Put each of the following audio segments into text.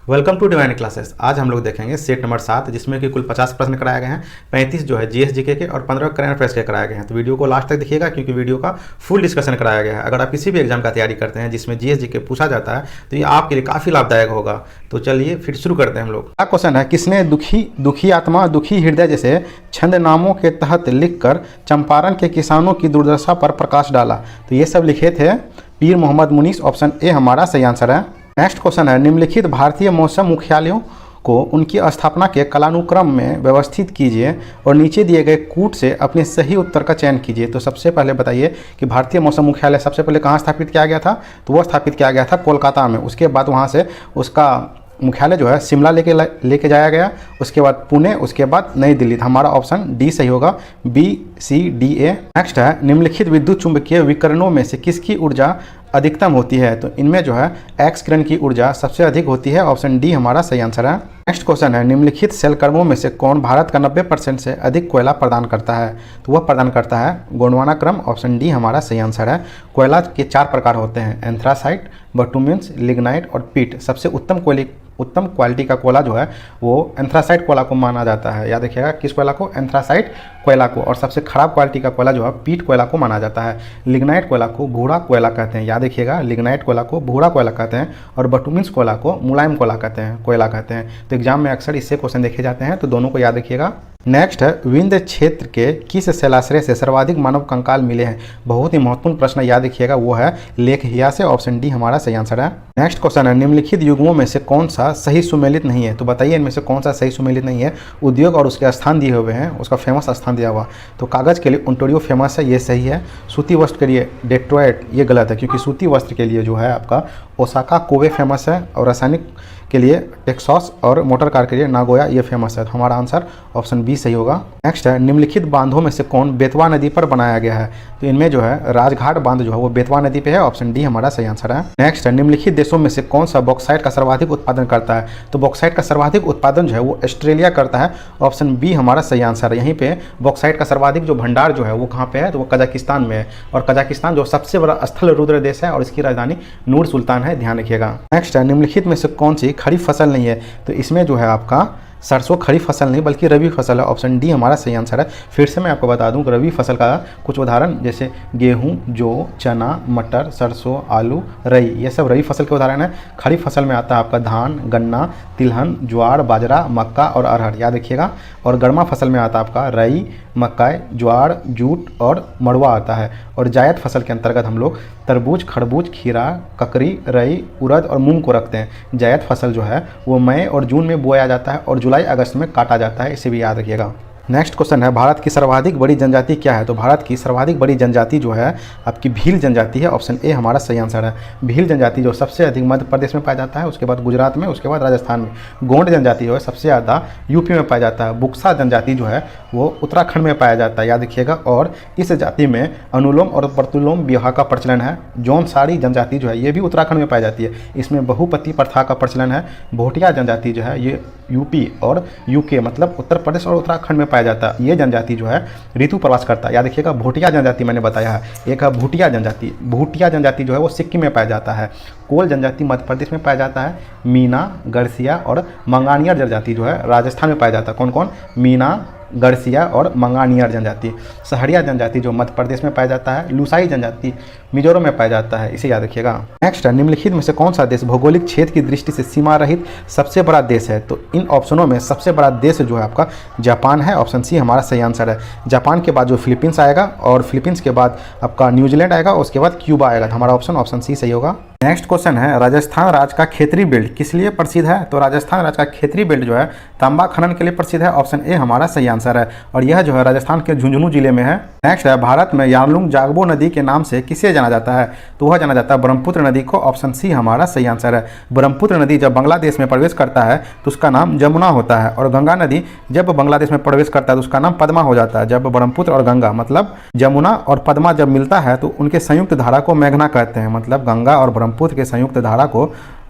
Welcome to divine classes. आज हम लोग देखेंगे सेट नंबर 7 जिसमें कि कुल 50 प्रश्न कराए गए हैं। 35 जो है जीएस जीके के और 15 करंट अफेयर्स के कराए गए हैं। तो वीडियो को लास्ट तक देखिएगा क्योंकि वीडियो का फुल डिस्कशन कराया गया है। अगर आप किसी भी एग्जाम का तैयारी करते हैं जिसमें जीएस जीके पूछा जाता है तो ये आपके लिए काफ़ी लाभदायक होगा। तो चलिए फिर शुरू करते हैं हम लोग। अगला क्वेश्चन है, किसने दुखी आत्मा दुखी हृदय जैसे छंद नामों के तहत लिखकर चंपारण के किसानों की दुर्दशा पर प्रकाश डाला? तो ये सब लिखे थे पीर मोहम्मद मुनीस। ऑप्शन ए हमारा सही आंसर है। नेक्स्ट क्वेश्चन है, निम्नलिखित भारतीय मौसम मुख्यालयों को उनकी स्थापना के कालानुक्रम में व्यवस्थित कीजिए और नीचे दिए गए कूट से अपने सही उत्तर का चयन कीजिए। तो सबसे पहले बताइए कि भारतीय मौसम मुख्यालय सबसे पहले कहाँ स्थापित किया गया था? तो वो स्थापित किया गया था कोलकाता में। उसके बाद वहाँ से उसका मुख्यालय जो है शिमला लेके जाया गया, उसके बाद पुणे, उसके बाद नई दिल्ली। हमारा ऑप्शन डी सही होगा, BCDA। नेक्स्ट है, निम्नलिखित विद्युत चुंबकीय विकिरणों में से किसकी ऊर्जा अधिकतम होती है? तो इनमें जो है एक्स किरण की ऊर्जा सबसे अधिक होती है। ऑप्शन डी हमारा सही आंसर है। नेक्स्ट क्वेश्चन है, निम्नलिखित सेलकर्मों में से कौन भारत का 90% से अधिक कोयला प्रदान करता है? तो वह प्रदान करता है गोंडवाना क्रम। ऑप्शन डी हमारा सही आंसर है। कोयला के 4 प्रकार होते हैं, एंथ्रासाइट, बटुमेंस, लिग्नाइट और पीट। सबसे उत्तम क्वालिटी का कोयला जो है वो एंथ्रासाइट कोयला को माना जाता है। याद रखिएगा, किस कोयला को? एंथ्रासाइट कोयला को। और सबसे खराब क्वालिटी का कोयला जो है पीट कोयला को माना जाता है। लिग्नाइट कोयला को भूरा कोयला कहते हैं। याद रखिएगा, लिग्नाइट कोयला को भूरा कोयला कहते हैं और बटुमिन्स कोयला को मुलायम कोयला कहते हैं। तो एग्जाम में अक्सर इससे क्वेश्चन देखे जाते हैं, तो दोनों को याद रखिएगा। नेक्स्ट है, विंध्य क्षेत्र के किस शैलाश्रय से सर्वाधिक मानव कंकाल मिले हैं? बहुत ही महत्वपूर्ण प्रश्न, याद रखिएगा, वो है लेक हिया से। ऑप्शन डी हमारा सही आंसर है। नेक्स्ट क्वेश्चन है, निम्नलिखित युग्मों में से कौन सा सही सुमेलित नहीं है? तो बताइए इनमें से कौन सा सही सुमेलित नहीं है? उद्योग और उसके स्थान दिए हुए हैं, उसका फेमस स्थान दिया हुआ। तो कागज़ के लिए ओंटारियो फेमस है, ये सही है। सूती वस्त्र के लिए डेट्रॉयट, ये गलत है क्योंकि सूती वस्त्र के लिए जो है आपका ओसाका कोवे फेमस है और रासायनिक के लिए टेक्सास और मोटर कार के लिए नागोया ये फेमस है। तो हमारा आंसर ऑप्शन बी सही होगा। नेक्स्ट है, निम्नलिखित बांधों में से कौन बेतवा नदी पर बनाया गया है? तो इनमें जो है राजघाट बांध जो है वो बेतवा नदी पे है। ऑप्शन डी हमारा सही आंसर है। नेक्स्ट है, निम्नलिखित देशों में से कौन सा बॉक्साइट का सर्वाधिक उत्पादन करता है? तो बॉक्साइट का सर्वाधिक उत्पादन जो है वो ऑस्ट्रेलिया करता है। ऑप्शन बी हमारा सही आंसर है। यहीं पे बॉक्साइट का सर्वाधिक जो भंडार जो है वो कहाँ पे है? तो वो कजाकिस्तान में है। और कजाकिस्तान जो सबसे बड़ा स्थल रुद्र देश है और इसकी राजधानी नूर सुल्तान है, ध्यान रखिएगा। नेक्स्ट है, निम्नलिखित में से कौन सी खरीफ फसल नहीं है? तो इसमें जो है आपका सरसों खरीफ फसल नहीं बल्कि रबी फसल है। ऑप्शन डी हमारा सही आंसर है। फिर से मैं आपको बता दूं कि रबी फसल का कुछ उदाहरण जैसे गेहूं, जौ, चना, मटर, सरसों, आलू, रई, ये सब रबी फसल के उदाहरण है। खरीफ फसल में आता है आपका धान, गन्ना, तिलहन, ज्वार, बाजरा, मक्का और अरहर, याद रखिएगा। और गर्मा फसल में आता है आपका रई, मक्काई, ज्वार, जूट और मड़ुआ आता है। और जायद फसल के अंतर्गत हम लोग तरबूज, खरबूज, खीरा, ककड़ी, रई, उड़द और मूंग को रखते हैं। जायद फसल जो है वो मई और जून में बोया जाता है और जुलाई अगस्त में काटा जाता है, इसे भी याद रखिएगा। नेक्स्ट क्वेश्चन है, भारत की सर्वाधिक बड़ी जनजाति क्या है? तो भारत की सर्वाधिक बड़ी जनजाति जो है आपकी भील जनजाति है। ऑप्शन ए हमारा सही आंसर है। भील जनजाति जो सबसे अधिक मध्य प्रदेश में पाया जाता है, उसके बाद गुजरात में, उसके बाद राजस्थान में। गोंड जनजाति जो है सबसे ज़्यादा यूपी में पाया जाता है। बुक्सा जनजाति जो है वो उत्तराखंड में पाया जाता है, याद रखिएगा। और इस जाति में अनुलोम और प्रतिलोम विवाह का प्रचलन है। जौनसारी जनजाति जो है ये भी उत्तराखंड में पाई जाती है, इसमें बहुपति प्रथा का प्रचलन है। भोटिया जनजाति जो है ये यूपी और यूके मतलब उत्तर प्रदेश और उत्तराखंड में पाया जाता है। ये जनजाति जो है ऋतु प्रवास करता है, याद रखिएगा। भोटिया जनजाति मैंने बताया है, एक है भूटिया जनजाति। भूटिया जनजाति जो है वो सिक्किम में पाया जाता है। कोल जनजाति मध्य प्रदेश में पाया जाता है। मीना, गरसिया और मंगानियर जनजाति जो है राजस्थान में पाया जाता है। कौन कौन? मीना, गरसिया और मंगानियर जनजाति। सहरिया जनजाति जो मध्य प्रदेश में पाया जाता है। लुसाई जनजाति मिजोरम में पाया जाता है, इसे याद रखिएगा। नेक्स्ट है, निम्नलिखित में से कौन सा देश भौगोलिक क्षेत्र की दृष्टि से सीमा रहित सबसे बड़ा देश है? तो इन ऑप्शनों में सबसे बड़ा देश जो है आपका जापान है। ऑप्शन सी हमारा सही आंसर है। जापान के बाद जो फिलीपींस आएगा और फिलीपींस के बाद आपका न्यूजीलैंड आएगा, उसके बाद क्यूबा आएगा। तो हमारा ऑप्शन सी सही होगा। नेक्स्ट क्वेश्चन है, राजस्थान राज्य का खेतरी बेल्ट किस लिए प्रसिद्ध है? तो राजस्थान राज्य का खेतरी बेल्ट जो है तांबा खनन के लिए प्रसिद्ध है। ऑप्शन ए हमारा सही आंसर है और यह जो है राजस्थान के झुंझुनू जिले में है। नेक्स्ट है, भारत में यारलुंग जागबो नदी के नाम से किसे जाना जाता है? तो वह जाना जाता है ब्रह्मपुत्र नदी को। ऑप्शन सी हमारा सही आंसर है। ब्रह्मपुत्र नदी जब बांग्लादेश में प्रवेश करता है तो उसका नाम जमुना होता है और गंगा नदी जब बांग्लादेश में प्रवेश करता है तो उसका नाम पद्मा हो जाता है। जब ब्रह्मपुत्र और गंगा मतलब जमुना और पद्मा जब मिलता है तो उनके संयुक्त धारा को मेघना कहते हैं। मतलब गंगा और ब्रह्मपुत्र के संयुक्त धारा को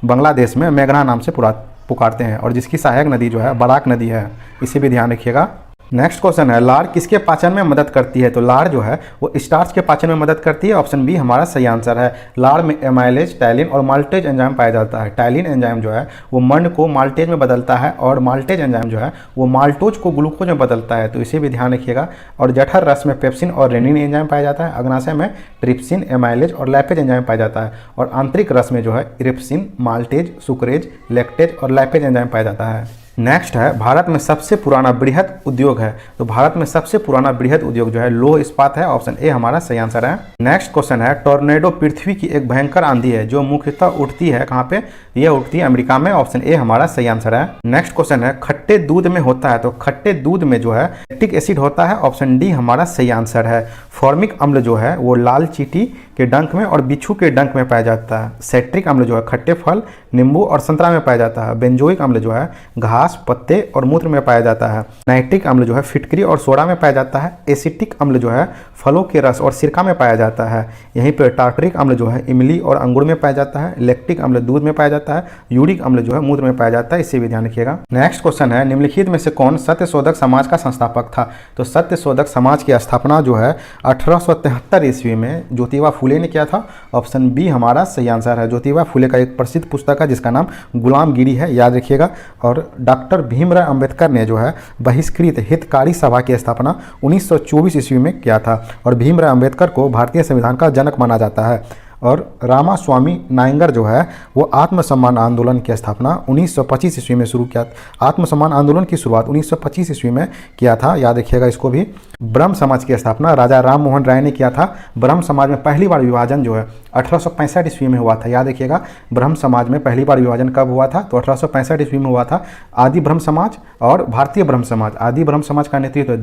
बांग्लादेश में मेघना नाम से पुकारते हैं और जिसकी सहायक नदी जो है बराक नदी है, इसे भी ध्यान रखिएगा। नेक्स्ट क्वेश्चन है लार किसके पाचन में मदद करती है? तो लार जो है वो स्टार्च के पाचन में मदद करती है। ऑप्शन बी हमारा सही आंसर है। लार में एमाइलेज, टाइलिन और माल्टेज एंजाइम पाया जाता है। टाइलिन एंजाइम जो है वो मंड को माल्टेज में बदलता है और माल्टेज एंजाइम जो है वो माल्टोज को ग्लूकोज में बदलता है, तो इसे भी ध्यान रखिएगा। और जठर रस में पेप्सिन और रेनिन एंजाइम पाया जाता है। अग्नाशय में ट्रिप्सिन, एमाइलेज और लैपेज एंजाइम पाया जाता है। और आंतरिक रस में जो है इरिप्सिन, माल्टेज, सुक्रेज, लैक्टेज और लैपेज एंजाइम पाया जाता है। नेक्स्ट है भारत में सबसे पुराना बृहद उद्योग है। तो भारत में सबसे पुराना बृहद उद्योग जो है लौह इस्पात है। ऑप्शन ए हमारा सही आंसर है। नेक्स्ट क्वेश्चन है टोर्नेडो पृथ्वी की एक भयंकर आंधी है जो मुख्यतः उठती है कहाँ पे? यह उठती है अमेरिका में। ऑप्शन ए हमारा सही आंसर है। नेक्स्ट क्वेश्चन है खट्टे दूध में होता है। तो खट्टे दूध में जो है लैक्टिक एसिड होता है। ऑप्शन डी हमारा सही आंसर है। फॉर्मिक अम्ल जो है वो लाल चींटी के डंक में और बिच्छू के डंक में पाया जाता है। सेट्रिक अम्ल जो है खट्टे फल, नींबू और संतरा में पाया जाता है। बेंजोइक अम्ल जो है घास, पत्ते और मूत्र में पाया जाता है। नाइट्रिक अम्ल जो है फिटकरी और सोडा में पाया जाता है। एसिटिक अम्ल जो है फलों के रस और सिरका में पाया जाता है। यहीं पर टार्टरिक अम्ल जो है इमली और अंगूर में पाया जाता है। लैक्टिक अम्ल दूध में पाया जाता है। यूरिक अम्ल जो है मूत्र में पाया जाता है, इसे भी ध्यान रखिएगा। नेक्स्ट क्वेश्चन है निम्नलिखित में से कौन सत्यशोधक समाज का संस्थापक था? तो सत्यशोधक समाज की स्थापना जो है 1873 ईस्वी में ज्योतिबा फुले ने किया था। ऑप्शन बी हमारा सही आंसर है। ज्योतिबा फुले का एक प्रसिद्ध पुस्तक है जिसका नाम गुलामगिरी है, याद रखिएगा। और डॉक्टर भीमराव अंबेडकर ने जो है बहिष्कृत हितकारी सभा की स्थापना 1924 ईस्वी में किया था। और भीमराव अंबेडकर को भारतीय संविधान का जनक माना जाता है। और रामास्वामी नायंगर जो है वो आत्मसम्मान आंदोलन की स्थापना 1925 ईस्वी में शुरू किया। आत्मसम्मान आंदोलन की शुरुआत 1925 ईस्वी में किया था, याद रखिएगा इसको भी। ब्रह्म समाज की स्थापना राजा राम मोहन राय ने किया था। ब्रह्म समाज में पहली बार विभाजन जो है 1865 ईस्वी में हुआ था, याद रखिएगा। ब्रह्म समाज में पहली बार विभाजन कब हुआ था? तो 1865 ईस्वी में हुआ था। आदि ब्रह्म समाज और भारतीय ब्रह्म समाज, आदि ब्रह्म समाज का नेतृत्व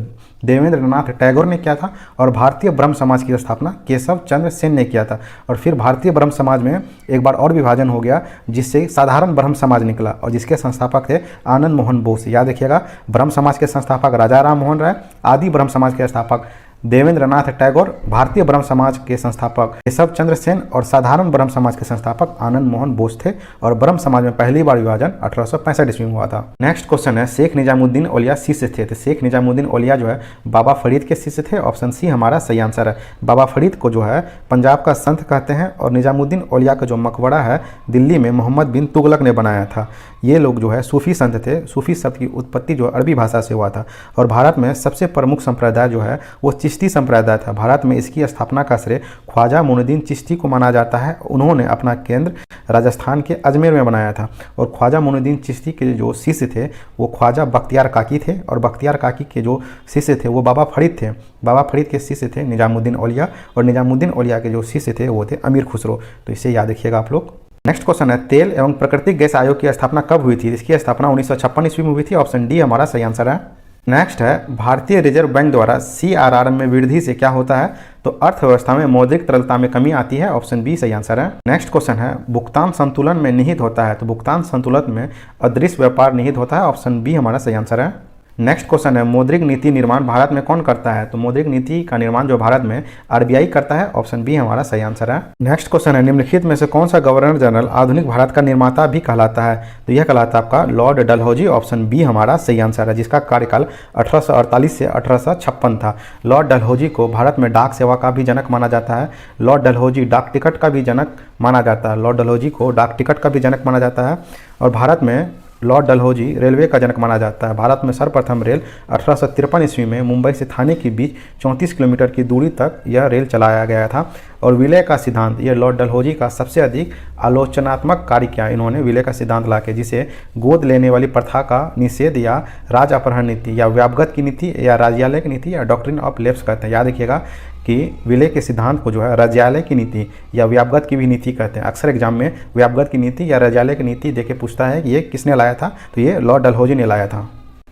देवेंद्र नाथ टैगोर ने किया था और भारतीय ब्रह्म समाज की स्थापना केशव चंद्र सेन ने किया था। और फिर भारतीय ब्रह्म समाज में एक बार और विभाजन हो गया जिससे साधारण ब्रह्म समाज निकला और जिसके संस्थापक थे आनंद मोहन बोस, याद रखिएगा। ब्रह्म समाज के संस्थापक राजा राम मोहन राय, आदि ब्रह्म समाज के संस्थापक देवेंद्र नाथ टैगोर, भारतीय ब्रह्म समाज के संस्थापक केशव चंद्र सेन और साधारण ब्रह्म समाज के संस्थापक आनंद मोहन बोस थे। और ब्रह्म समाज में पहली बार विभाजन 1865 ईस्वी में हुआ था। नेक्स्ट क्वेश्चन है शेख निजामुद्दीन औलिया शिष्य थे। तो शेख निजामुद्दीन औलिया जो है बाबा फरीद के शिष्य थे। ऑप्शन सी हमारा सही आंसर है। बाबा फरीद को जो है पंजाब का संत कहते हैं और निजामुद्दीन औलिया का जो मकबरा है दिल्ली में मोहम्मद बिन तुगलक ने बनाया था। ये लोग जो है सूफी संत थे। सूफी शब्द की उत्पत्ति जो अरबी भाषा से हुआ था। और भारत में सबसे प्रमुख संप्रदाय जो है वो चिश्ती संप्रदाय था। भारत में इसकी स्थापना का श्रेय ख्वाजा मोइनुद्दीन चिश्ती को माना जाता है। उन्होंने अपना केंद्र राजस्थान के अजमेर में बनाया था। और ख्वाजा मोइनुद्दीन चिश्ती के जो शिष्य थे वो ख्वाजा बख्तियार काकी थे और बख्तियार काकी के जो शिष्य थे वो बाबा फरीद थे। बाबा फरीद के शिष्य थे निजामुद्दीन औलिया और निजामुद्दीन औलिया के जो शिष्य थे वो थे अमीर खुसरो। तो इसे याद रखिएगा आप लोग। नेक्स्ट क्वेश्चन है तेल एवं प्राकृतिक गैस आयोग की स्थापना कब हुई थी? इसकी स्थापना 1956 ईस्वी में हुई थी। ऑप्शन डी हमारा सही आंसर है। नेक्स्ट है भारतीय रिजर्व बैंक द्वारा CRR में वृद्धि से क्या होता है? तो अर्थव्यवस्था में मौद्रिक तरलता में कमी आती है। ऑप्शन बी सही आंसर है। नेक्स्ट क्वेश्चन है भुगतान संतुलन में निहित होता है। तो भुगतान संतुलन में अदृश्य व्यापार निहित होता है। ऑप्शन बी हमारा सही आंसर है। नेक्स्ट क्वेश्चन है मौद्रिक नीति निर्माण भारत में कौन करता है? तो मौद्रिक नीति का निर्माण जो भारत में RBI करता है। ऑप्शन बी हमारा सही आंसर है। नेक्स्ट क्वेश्चन है निम्नलिखित में से कौन सा गवर्नर जनरल आधुनिक भारत का निर्माता भी कहलाता है? तो यह कहलाता है आपका लॉर्ड डलहौजी। ऑप्शन बी हमारा सही आंसर है, जिसका कार्यकाल 1848 से 1856 था। लॉर्ड डलहौजी को भारत में डाक सेवा का भी जनक माना जाता है। लॉर्ड डलहौजी डाक टिकट का भी जनक माना जाता है। लॉर्ड डलहौजी को डाक टिकट का भी जनक माना जाता है। और भारत में लॉर्ड डलहौजी रेलवे का जनक माना जाता है। भारत में सर्वप्रथम रेल 1853 ईस्वी में मुंबई से थाने के बीच 34 किलोमीटर की दूरी तक यह रेल चलाया गया था। और विलय का सिद्धांत, यह लॉर्ड डलहौजी का सबसे अधिक आलोचनात्मक कार्य किया इन्होंने विलय का सिद्धांत लाके, जिसे गोद लेने वाली प्रथा का निषेध या राज अपहरण नीति या व्यापगत की नीति या राज्यालय की नीति या डॉक्ट्रिन ऑफ लेप्स कहते हैं। याद रखिएगा कि विलय के सिद्धांत को जो है राज्यालय की नीति या व्यापगत की भी नीति कहते हैं। अक्सर एग्जाम में व्यापगत की नीति या राज्यालय की नीति देके पूछता है कि ये किसने लाया था? तो ये लॉर्ड डलहौजी ने लाया था।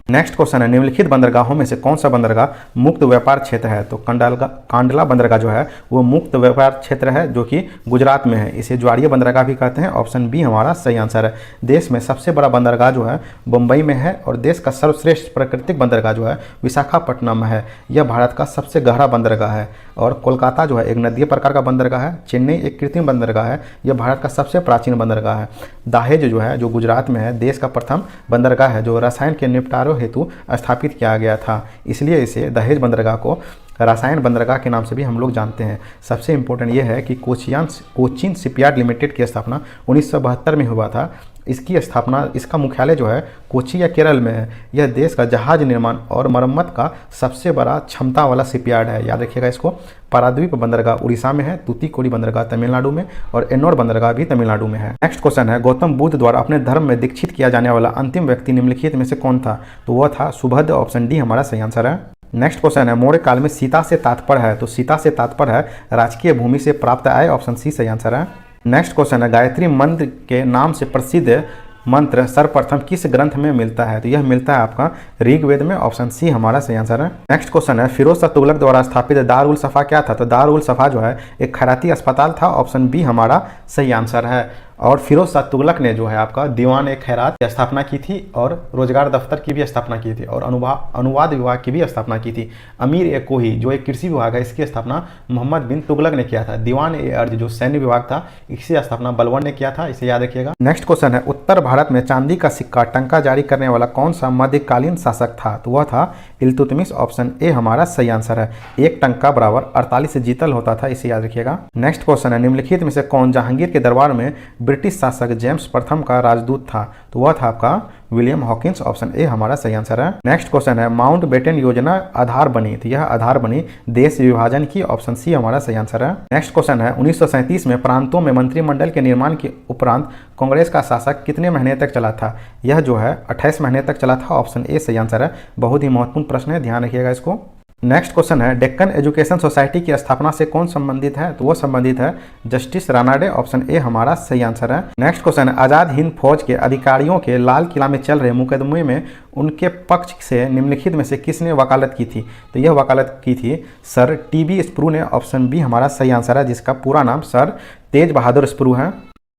नेक्स्ट क्वेश्चन है निम्नलिखित बंदरगाहों में से कौन सा बंदरगाह मुक्त व्यापार क्षेत्र है? तो कांडला बंदरगाह जो है वो मुक्त व्यापार क्षेत्र है जो कि गुजरात में है। इसे ज्वारीय बंदरगाह भी कहते हैं। ऑप्शन बी हमारा सही आंसर है। देश में सबसे बड़ा बंदरगाह जो है मुंबई में है और देश का सर्वश्रेष्ठ प्राकृतिक बंदरगाह जो है विशाखापट्टनम में है। यह भारत का सबसे गहरा बंदरगाह है। और कोलकाता जो है एक नदीय प्रकार का बंदरगाह है। चेन्नई एक कृत्रिम बंदरगाह है। यह भारत का सबसे प्राचीन बंदरगाह है। दाहेज जो है जो गुजरात में है देश का प्रथम बंदरगाह है जो रसायन के निपटारे उपयोग हेतु स्थापित किया गया था, इसलिए इसे दहेज बंदरगाह को रासायन बंदरगाह के नाम से भी हम लोग जानते हैं। सबसे इम्पोर्टेंट ये है कि कोचीन शिपयार्ड लिमिटेड की स्थापना 1972 में हुआ था। इसकी स्थापना, इसका मुख्यालय जो है कोची या केरल में है। यह देश का जहाज निर्माण और मरम्मत का सबसे बड़ा क्षमता वाला शिपयार्ड है, याद रखिएगा इसको। पारादीप बंदरगाह उड़ीसा में है, तूतीकोड़ी बंदरगाह तमिलनाडु में और एन्नोर बंदरगाह भी तमिलनाडु में है। नेक्स्ट क्वेश्चन है, गौतम बुद्ध द्वारा अपने धर्म में दीक्षित किया जाने वाला अंतिम व्यक्ति निम्नलिखित में से कौन था? तो वह था सुभद्र, ऑप्शन डी हमारा सही आंसर है। नेक्स्ट क्वेश्चन है, मौर्य काल में सीता से तात्पर्य है? तो सीता से तात्पर्य है राजकीय भूमि से प्राप्त आय, ऑप्शन सी सही आंसर है। नेक्स्ट क्वेश्चन है, गायत्री मंत्र के नाम से प्रसिद्ध मंत्र सर्वप्रथम किस ग्रंथ में मिलता है? तो यह मिलता है आपका ऋग्वेद में, ऑप्शन सी हमारा सही आंसर है। नेक्स्ट क्वेश्चन है, फिरोज शाह तुगलक द्वारा स्थापित दारुल सफा क्या था? तो दारुल सफा जो है एक खैराती अस्पताल था, ऑप्शन बी हमारा सही आंसर है। और फिरोज शाह तुगलक ने जो है आपका दीवान ए खैरात की स्थापना की थी और रोजगार दफ्तर की भी स्थापना की थी और अनुवाद विभाग की भी स्थापना की थी। अमीर ए कोही जो एक कृषि विभाग है, इसकी स्थापना मोहम्मद बिन तुगलक ने किया था। दीवान ए अर्ज जो सैन्य विभाग था, इसकी स्थापना बलवन ने किया था, इसे याद रखिएगा। नेक्स्ट क्वेश्चन है, उत्तर भारत में चांदी का सिक्का टंका जारी करने वाला कौन सा मध्यकालीन शासक था? तो वह था इल्तुतमिश, ऑप्शन ए हमारा सही आंसर है। एक टंका बराबर 48 जीतल होता था, इसे याद रखिएगा। नेक्स्ट क्वेश्चन है, निम्नलिखित में से कौन जहांगीर के दरबार में ब्रिटिश शासक जेम्स प्रथम का राजदूत था? तो वह था आपका विलियम हॉकिंस, ऑप्शन ए हमारा सही आंसर है। नेक्स्ट क्वेश्चन है, माउंट बेटन योजना आधार बनी? तो यह आधार बनी देश विभाजन की, ऑप्शन सी हमारा सही आंसर है। नेक्स्ट क्वेश्चन है, 1937 में प्रांतों में मंत्रिमंडल के निर्माण के उपरांत कांग्रेस का शासक कितने महीने तक चला था? यह जो है 28 महीने तक चला था, ऑप्शन ए सही आंसर है। बहुत ही महत्वपूर्ण प्रश्न है, ध्यान रखिएगा इसको। नेक्स्ट क्वेश्चन है, डेक्कन एजुकेशन सोसाइटी की स्थापना से कौन संबंधित है? तो वो संबंधित है जस्टिस रानाडे, ऑप्शन ए हमारा सही आंसर है। नेक्स्ट क्वेश्चन है, आजाद हिंद फौज के अधिकारियों के लाल किला में चल रहे मुकदमे में उनके पक्ष से निम्नलिखित में से किसने वकालत की थी? तो यह वकालत की थी सर टीबी स्प्रू ने, ऑप्शन बी हमारा सही आंसर है, जिसका पूरा नाम सर तेज बहादुर स्प्रू है।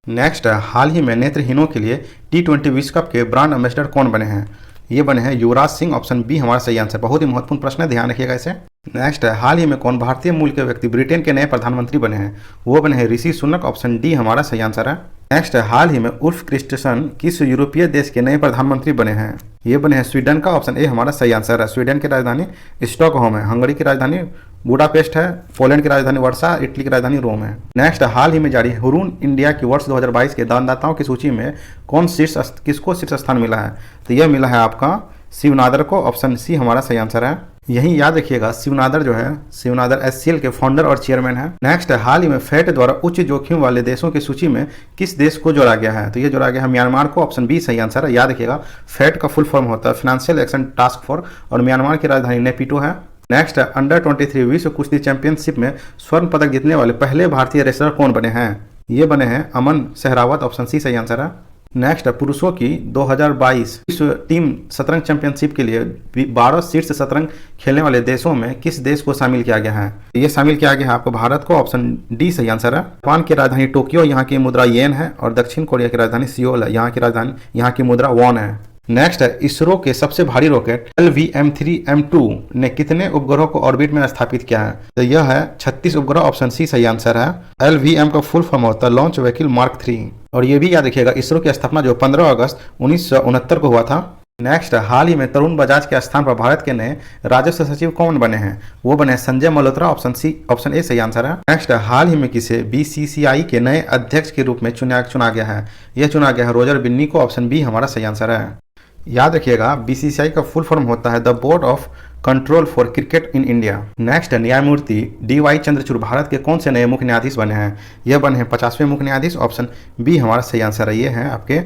नेक्स्ट है, हाल ही में नेत्रहीनों के लिए T20 विश्व कप के ब्रांड एम्बेसडर कौन बने हैं? ये बने हैं युवराज सिंह, ऑप्शन बी हमारा सही आंसर। बहुत ही महत्वपूर्ण प्रश्न है, ध्यान रखिएगा इसे। नेक्स्ट है, हाल ही में कौन भारतीय मूल के व्यक्ति ब्रिटेन के नए प्रधानमंत्री बने हैं? वो बने हैं ऋषि सुनक, ऑप्शन डी हमारा सही आंसर है। नेक्स्ट है, हाल ही में उल्फ क्रिस्टसन किस यूरोपीय देश के नए प्रधानमंत्री बने हैं? ये बने हैं स्वीडन का, ऑप्शन ए हमारा सही आंसर है। स्वीडन की राजधानी स्टॉकहोम है, हंगरी की राजधानी बुडापेस्ट है, पोलैंड की राजधानी वर्षा, इटली की राजधानी रोम है। नेक्स्ट, हाल ही में जारी हुरून इंडिया की वर्ष 2022 के दानदाताओं की सूची में किसको शीर्ष स्थान मिला है? तो यह मिला है आपका शिवनादर को, ऑप्शन सी हमारा सही आंसर है। यही याद रखिएगा, शिवनादर जो है शिवनादर SCL के फाउंडर और चेयरमैन है। नेक्स्ट, हाल ही में फेड द्वारा उच्च जोखिम वाले देशों की सूची में किस देश को जोड़ा गया है? तो ये जोड़ा गया है म्यांमार को, ऑप्शन बी सही आंसर है। याद रखिएगा, फेड का फुल फॉर्म होता है फाइनेंशियल एक्शन टास्क फोर्स और म्यांमार की राजधानी नेपिटो है। नेक्स्ट, अंडर 23 विश्व कुश्ती चैंपियनशिप में स्वर्ण पदक जीतने वाले पहले भारतीय रेसलर कौन बने हैं? ये बने हैं अमन सहरावत, ऑप्शन सी सही आंसर है। नेक्स्ट, पुरुषों की 2022 विश्व टीम शतरंज चैंपियनशिप के लिए 12 शीर्ष शतरंज खेलने वाले देशों में किस देश को शामिल किया गया है? ये शामिल किया गया है आपको भारत को, ऑप्शन डी सही आंसर है। जापान की राजधानी टोक्यो, यहाँ की मुद्रा येन है, और दक्षिण कोरिया की राजधानी सियोल है, यहाँ की मुद्रा वॉन है। नेक्स्ट है, इसरो के सबसे भारी रॉकेट LVM-3M2 ने कितने उपग्रहों को ऑर्बिट में स्थापित किया है? तो यह है 36 उपग्रह, ऑप्शन सी सही आंसर है। LVM का फुल फॉर्म होता है लॉन्च व्हीकल मार्क 3। और ये भी याद रखिएगा, इसरो की स्थापना जो 15 अगस्त 1969 को हुआ था। नेक्स्ट, हाल ही में तरुण बजाज के स्थान पर भारत के नए राजस्व सचिव कौन बने हैं? वो बने संजय मल्होत्रा, ऑप्शन ए सही आंसर है। नेक्स्ट, हाल ही में किसे BCCI के नए अध्यक्ष के रूप में चुना गया है? यह चुना गया है रोजर बिन्नी को, ऑप्शन बी हमारा सही आंसर है। याद रखिएगा, BCCI का फुल फॉर्म होता है the board of control for cricket in India. Next, न्यायमूर्ति DY चंद्रचूड़ भारत के कौन से नए मुख्य न्यायाधीश बने हैं? यह बने हैं 50वें मुख्य न्यायाधीश, ऑप्शन बी हमारा सही आंसर है। ये हैं आपके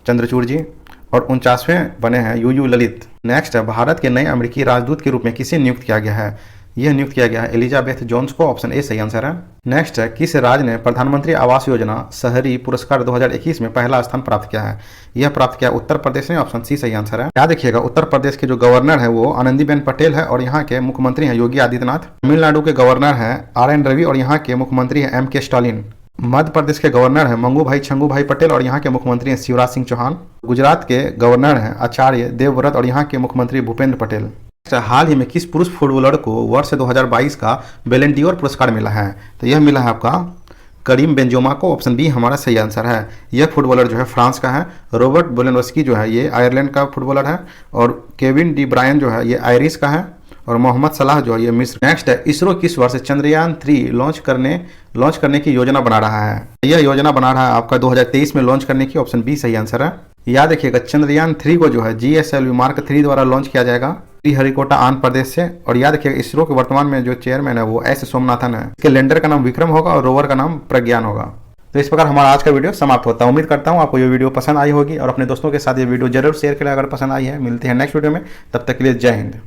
चंद्रचूड़ जी। और 49वें बने हैं UU ललित। नेक्स्ट, भारत के नए अमेरिकी राजदूत के रूप में किसे नियुक्त किया गया है? यह नियुक्त किया गया है एलिजाबेथ जोन्स को, ऑप्शन ए सही आंसर है। नेक्स्ट है, किस राज्य ने प्रधानमंत्री आवास योजना शहरी पुरस्कार 2021 में पहला स्थान प्राप्त किया है? यह प्राप्त किया उत्तर प्रदेश ने, ऑप्शन सी सही आंसर है। याद रखिएगा, उत्तर प्रदेश के जो गवर्नर है वो आनंदीबेन पटेल है और यहाँ के मुख्यमंत्री हैं योगी आदित्यनाथ। तमिलनाडु के गवर्नर हैं RN रवि और यहाँ के मुख्यमंत्री हैं MK स्टालिन। मध्य प्रदेश के गवर्नर हैं मंगू भाई पटेल और यहाँ के मुख्यमंत्री हैं शिवराज सिंह चौहान। गुजरात के गवर्नर हैं आचार्य देवव्रत और यहाँ के मुख्यमंत्री भूपेंद्र पटेल। हाल ही में किस पुरुष फुटबॉलर को वर्ष 2022 का बैलन डी'ओर पुरस्कार मिला है? तो यह मिला है आपका करीम बेंजोमा को, ऑप्शन बी हमारा सही आंसर है। यह फुटबॉलर जो है फ्रांस का है। रॉबर्ट बोलेनस्की जो है ये आयरलैंड का फुटबॉलर है, और केविन डी ब्रायन जो है ये आयरिश का है, और मोहम्मद सलाह जो है ये मिस्र। नेक्स्ट है, इसरो किस वर्ष चंद्रयान 3 लॉन्च करने की योजना बना रहा है? यह योजना बना रहा है आपका 2023 में लॉन्च करने की, ऑप्शन बी सही आंसर है। याद रखिएगा चंद्रयान 3 को जो है GSLV मार्क 3 द्वारा लॉन्च किया जाएगा श्रीहरिकोटा आंध्र प्रदेश से। और याद रखिएगा इसरो के वर्तमान में जो चेयरमैन है वो एस सोमनाथन है। इसके लैंडर का नाम विक्रम होगा और रोवर का नाम प्रज्ञान होगा। तो इस प्रकार हमारा आज का वीडियो समाप्त होता है। उम्मीद करता हूँ आपको ये वीडियो पसंद आई होगी और अपने दोस्तों के साथ ये वीडियो जरूर शेयर करें अगर पसंद आई है। मिलते हैं नेक्स्ट वीडियो में, तब तक के लिए जय हिंद।